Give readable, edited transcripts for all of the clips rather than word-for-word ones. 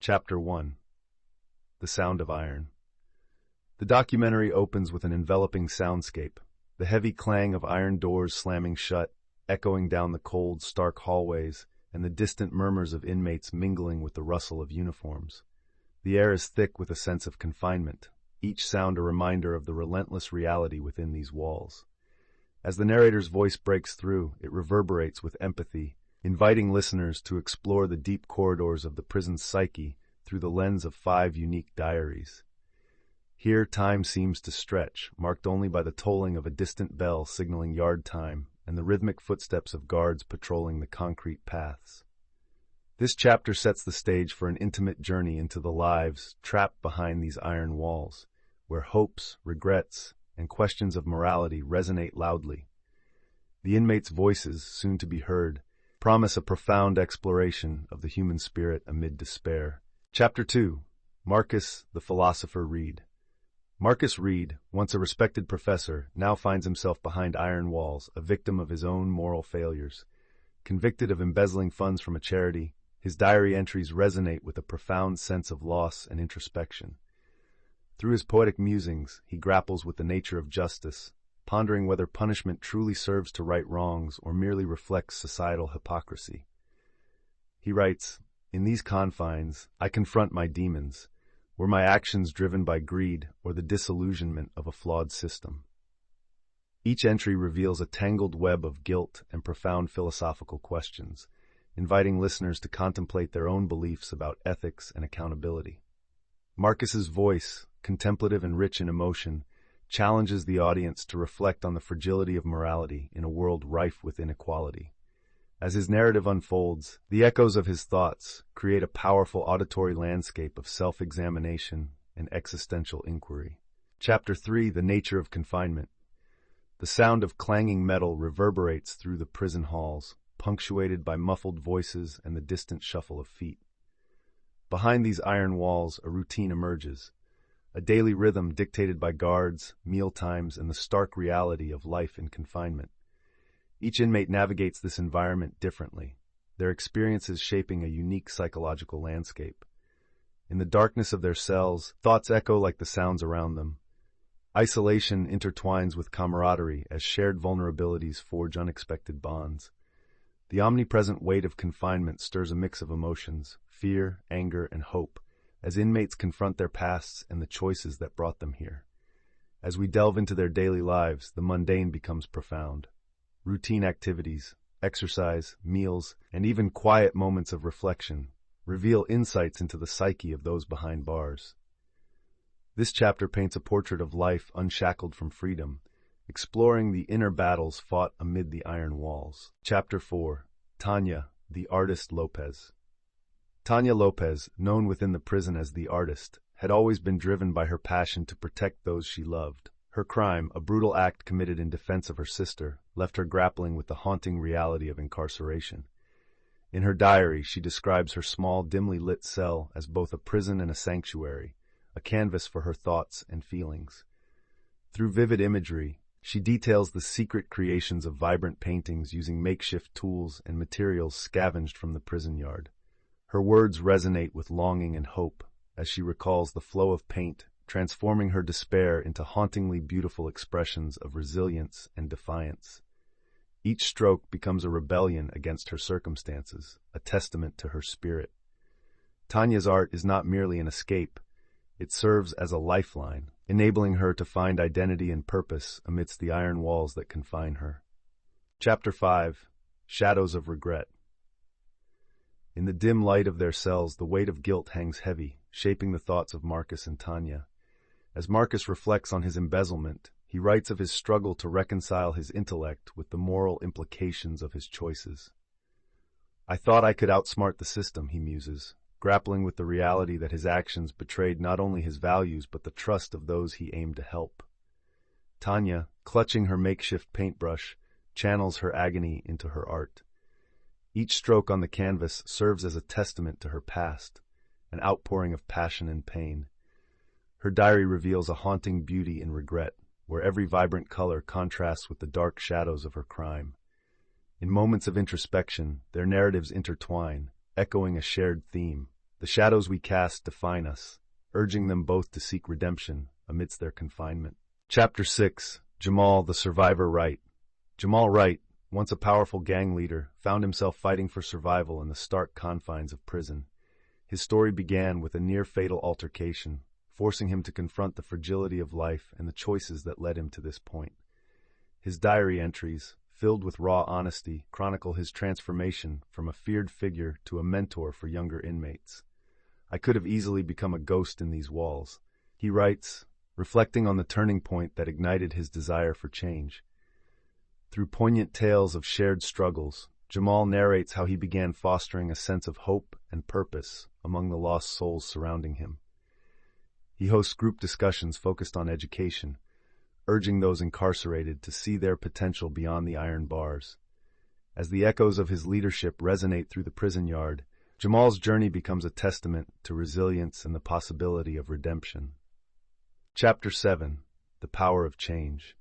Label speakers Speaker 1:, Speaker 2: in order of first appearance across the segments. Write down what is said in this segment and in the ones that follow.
Speaker 1: Chapter 1. The Sound of Iron. The documentary opens with an enveloping soundscape, the heavy clang of iron doors slamming shut, echoing down the cold, stark hallways, and the distant murmurs of inmates mingling with the rustle of uniforms. The air is thick with a sense of confinement, each sound a reminder of the relentless reality within these walls. As the narrator's voice breaks through, it reverberates with empathy, inviting listeners to explore the deep corridors of the prison's psyche through the lens of 5 unique diaries. Here time seems to stretch, marked only by the tolling of a distant bell signaling yard time and the rhythmic footsteps of guards patrolling the concrete paths. This chapter sets the stage for an intimate journey into the lives trapped behind these iron walls, where hopes, regrets, and questions of morality resonate loudly. The inmates' voices, soon to be heard, promise a profound exploration of the human spirit amid despair. Chapter 2. Marcus, the Philosopher Reed. Marcus Reed, once a respected professor, now finds himself behind iron walls, a victim of his own moral failures. Convicted of embezzling funds from a charity, his diary entries resonate with a profound sense of loss and introspection. Through his poetic musings, he grapples with the nature of justice, pondering whether punishment truly serves to right wrongs or merely reflects societal hypocrisy. He writes, "In these confines, I confront my demons. Were my actions driven by greed or the disillusionment of a flawed system?" Each entry reveals a tangled web of guilt and profound philosophical questions, inviting listeners to contemplate their own beliefs about ethics and accountability. Marcus's voice, contemplative and rich in emotion, challenges the audience to reflect on the fragility of morality in a world rife with inequality. As his narrative unfolds, the echoes of his thoughts create a powerful auditory landscape of self-examination and existential inquiry. Chapter 3. The Nature of Confinement. The sound of clanging metal reverberates through the prison halls, punctuated by muffled voices and the distant shuffle of feet. Behind these iron walls, a routine emerges, a daily rhythm dictated by guards, meal times, and the stark reality of life in confinement. Each inmate navigates this environment differently, their experiences shaping a unique psychological landscape. In the darkness of their cells, thoughts echo like the sounds around them. Isolation intertwines with camaraderie as shared vulnerabilities forge unexpected bonds. The omnipresent weight of confinement stirs a mix of emotions, fear, anger, and hope, as inmates confront their pasts and the choices that brought them here. As we delve into their daily lives, the mundane becomes profound. Routine activities, exercise, meals, and even quiet moments of reflection reveal insights into the psyche of those behind bars. This chapter paints a portrait of life unshackled from freedom, exploring the inner battles fought amid the iron walls. Chapter 4. Tanya, the Artist Lopez. Tanya Lopez, known within the prison as the Artist, had always been driven by her passion to protect those she loved. Her crime, a brutal act committed in defense of her sister, left her grappling with the haunting reality of incarceration. In her diary, she describes her small, dimly lit cell as both a prison and a sanctuary, a canvas for her thoughts and feelings. Through vivid imagery, she details the secret creations of vibrant paintings using makeshift tools and materials scavenged from the prison yard. Her words resonate with longing and hope as she recalls the flow of paint, transforming her despair into hauntingly beautiful expressions of resilience and defiance. Each stroke becomes a rebellion against her circumstances, a testament to her spirit. Tanya's art is not merely an escape, it serves as a lifeline, enabling her to find identity and purpose amidst the iron walls that confine her. Chapter 5. Shadows of Regret. In the dim light of their cells, the weight of guilt hangs heavy, shaping the thoughts of Marcus and Tanya. As Marcus reflects on his embezzlement, he writes of his struggle to reconcile his intellect with the moral implications of his choices. "I thought I could outsmart the system," he muses, grappling with the reality that his actions betrayed not only his values but the trust of those he aimed to help. Tanya, clutching her makeshift paintbrush, channels her agony into her art. Each stroke on the canvas serves as a testament to her past, an outpouring of passion and pain. Her diary reveals a haunting beauty in regret, where every vibrant color contrasts with the dark shadows of her crime. In moments of introspection, their narratives intertwine, echoing a shared theme, The shadows we cast define us, urging them both to seek redemption amidst their confinement. Chapter 6. Jamal, the Survivor Wright. Jamal Wright, once a powerful gang leader, found himself fighting for survival in the stark confines of prison. His story began with a near-fatal altercation, forcing him to confront the fragility of life and the choices that led him to this point. His diary entries, filled with raw honesty, chronicle his transformation from a feared figure to a mentor for younger inmates. "I could have easily become a ghost in these walls," he writes, reflecting on the turning point that ignited his desire for change. Through poignant tales of shared struggles, Jamal narrates how he began fostering a sense of hope and purpose among the lost souls surrounding him. He hosts group discussions focused on education, urging those incarcerated to see their potential beyond the iron bars. As the echoes of his leadership resonate through the prison yard, Jamal's journey becomes a testament to resilience and the possibility of redemption. Chapter 7. The Power of Change.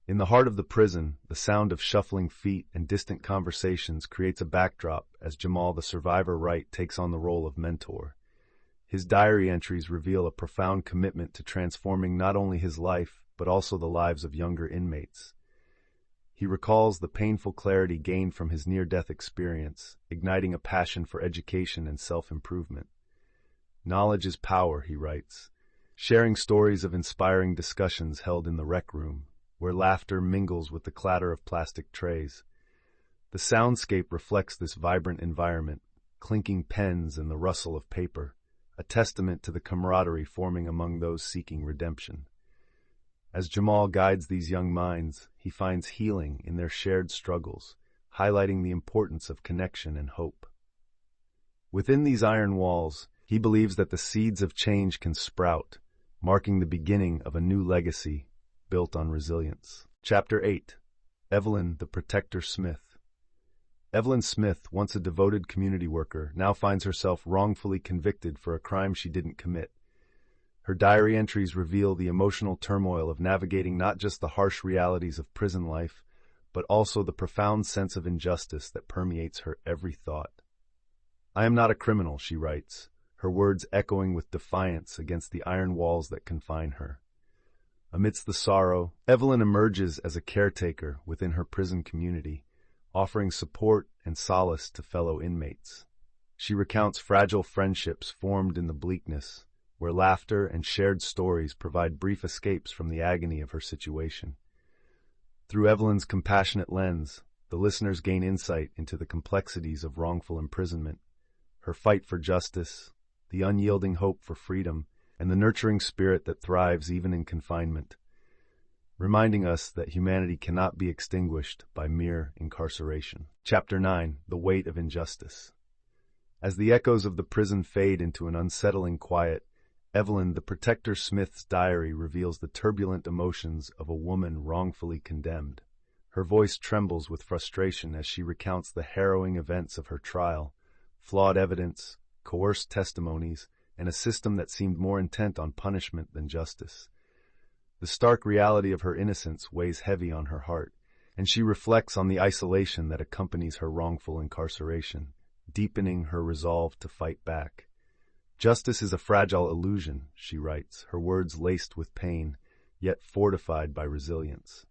Speaker 1: In the heart of the prison, the sound of shuffling feet and distant conversations creates a backdrop as Jamal, the Survivor Wright, takes on the role of mentor. His diary entries reveal a profound commitment to transforming not only his life, but also the lives of younger inmates. He recalls the painful clarity gained from his near-death experience, igniting a passion for education and self-improvement. "Knowledge is power," he writes, sharing stories of inspiring discussions held in the rec room, where laughter mingles with the clatter of plastic trays. The soundscape reflects this vibrant environment, clinking pens and the rustle of paper, a testament to the camaraderie forming among those seeking redemption. As Jamal guides these young minds, he finds healing in their shared struggles, highlighting the importance of connection and hope. Within these iron walls, he believes that the seeds of change can sprout, marking the beginning of a new legacy built on resilience. Chapter 8. Evelyn, the Protector Smith. Evelyn Smith, once a devoted community worker, now finds herself wrongfully convicted for a crime she didn't commit. Her diary entries reveal the emotional turmoil of navigating not just the harsh realities of prison life, but also the profound sense of injustice that permeates her every thought. "I am not a criminal," she writes, her words echoing with defiance against the iron walls that confine her. Amidst the sorrow, Evelyn emerges as a caretaker within her prison community, offering support and solace to fellow inmates. She recounts fragile friendships formed in the bleakness, where laughter and shared stories provide brief escapes from the agony of her situation. Through Evelyn's compassionate lens, the listeners gain insight into the complexities of wrongful imprisonment, her fight for justice, the unyielding hope for freedom, and the nurturing spirit that thrives even in confinement, reminding us that humanity cannot be extinguished by mere incarceration. Chapter 9. The Weight of Injustice. As the echoes of the prison fade into an unsettling quiet, Evelyn, the Protector Smith's diary reveals the turbulent emotions of a woman wrongfully condemned. Her voice trembles with frustration as she recounts the harrowing events of her trial, flawed evidence, coerced testimonies, and a system that seemed more intent on punishment than justice. The stark reality of her innocence weighs heavy on her heart, and she reflects on the isolation that accompanies her wrongful incarceration, deepening her resolve to fight back. "Justice is a fragile illusion," she writes, her words laced with pain, yet fortified by resilience.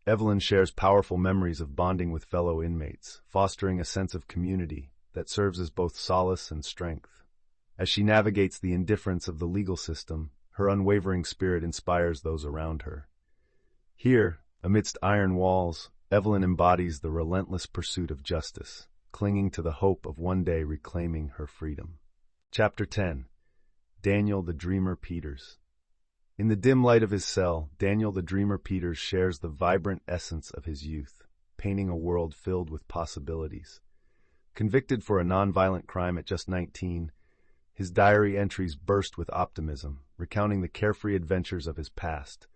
Speaker 1: Evelyn shares powerful memories of bonding with fellow inmates, fostering a sense of community that serves as both solace and strength. As she navigates the indifference of the legal system, her unwavering spirit inspires those around her. Here, amidst iron walls, Evelyn embodies the relentless pursuit of justice, clinging to the hope of one day reclaiming her freedom. Chapter 10. Daniel the Dreamer Peters. In the dim light of his cell, Daniel the Dreamer Peters shares the vibrant essence of his youth, painting a world filled with possibilities. Convicted for a nonviolent crime at just 19, his diary entries burst with optimism, recounting the carefree adventures of his past,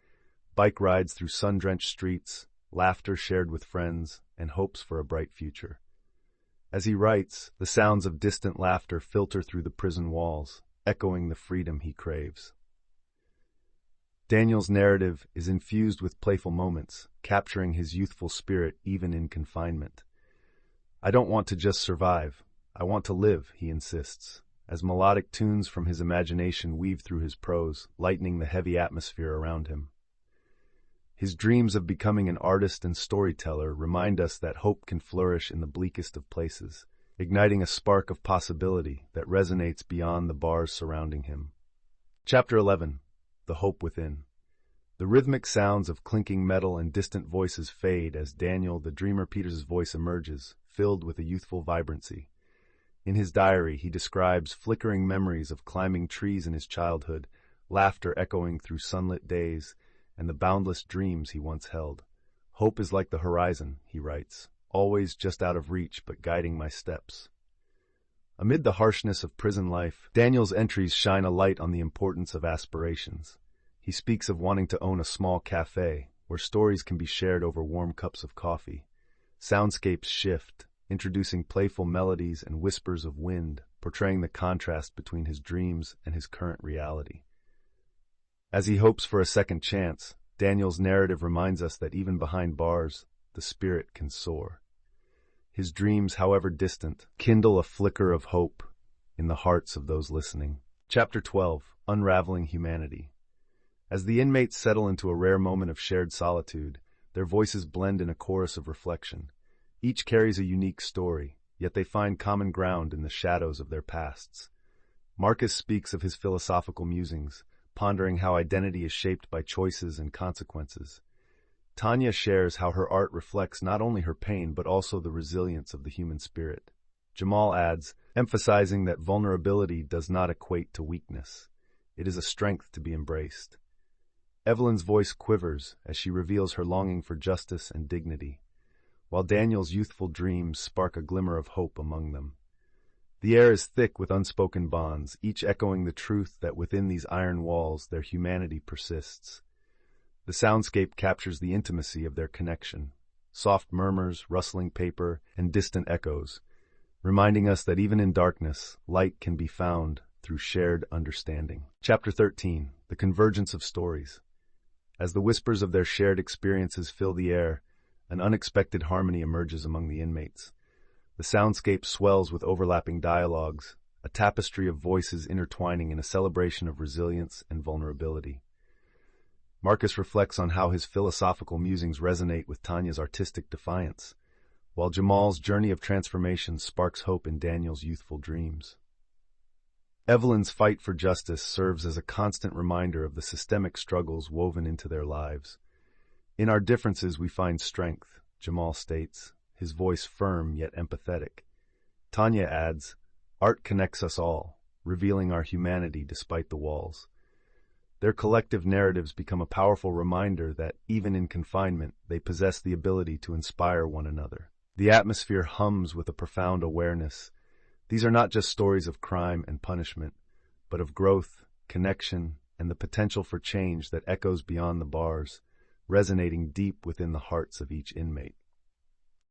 Speaker 1: bike rides through sun-drenched streets, laughter shared with friends, and hopes for a bright future. As he writes, the sounds of distant laughter filter through the prison walls, echoing the freedom he craves. Daniel's narrative is infused with playful moments, capturing his youthful spirit even in confinement. "I don't want to just survive. I want to live," he insists, as melodic tunes from his imagination weave through his prose, lightening the heavy atmosphere around him. His dreams of becoming an artist and storyteller remind us that hope can flourish in the bleakest of places, igniting a spark of possibility that resonates beyond the bars surrounding him. Chapter 11. The Hope Within. The rhythmic sounds of clinking metal and distant voices fade as Daniel the Dreamer Peters' voice emerges, filled with a youthful vibrancy. In his diary, he describes flickering memories of climbing trees in his childhood, laughter echoing through sunlit days, and the boundless dreams he once held. Hope is like the horizon, he writes, always just out of reach but guiding my steps. Amid the harshness of prison life, Daniel's entries shine a light on the importance of aspirations. He speaks of wanting to own a small cafe, where stories can be shared over warm cups of coffee. Soundscapes shift, introducing playful melodies and whispers of wind, portraying the contrast between his dreams and his current reality. As he hopes for a second chance, Daniel's narrative reminds us that even behind bars, the spirit can soar. His dreams, however distant, kindle a flicker of hope in the hearts of those listening. Chapter 12. Unraveling Humanity. As the inmates settle into a rare moment of shared solitude, their voices blend in a chorus of reflection. Each carries a unique story, yet they find common ground in the shadows of their pasts. Marcus speaks of his philosophical musings, pondering how identity is shaped by choices and consequences. Tanya shares how her art reflects not only her pain but also the resilience of the human spirit. Jamal adds, emphasizing that vulnerability does not equate to weakness. It is a strength to be embraced. Evelyn's voice quivers as she reveals her longing for justice and dignity, while Daniel's youthful dreams spark a glimmer of hope among them. The air is thick with unspoken bonds, each echoing the truth that within these iron walls their humanity persists. The soundscape captures the intimacy of their connection, soft murmurs, rustling paper, and distant echoes, reminding us that even in darkness, light can be found through shared understanding. Chapter 13. The Convergence of Stories. As the whispers of their shared experiences fill the air, an unexpected harmony emerges among the inmates. The soundscape swells with overlapping dialogues, a tapestry of voices intertwining in a celebration of resilience and vulnerability. Marcus reflects on how his philosophical musings resonate with Tanya's artistic defiance, while Jamal's journey of transformation sparks hope in Daniel's youthful dreams. Evelyn's fight for justice serves as a constant reminder of the systemic struggles woven into their lives. In our differences we find strength, Jamal states, his voice firm yet empathetic. Tanya adds, art connects us all, revealing our humanity despite the walls. Their collective narratives become a powerful reminder that, even in confinement, they possess the ability to inspire one another. The atmosphere hums with a profound awareness. These are not just stories of crime and punishment, but of growth, connection, and the potential for change that echoes beyond the bars, resonating deep within the hearts of each inmate.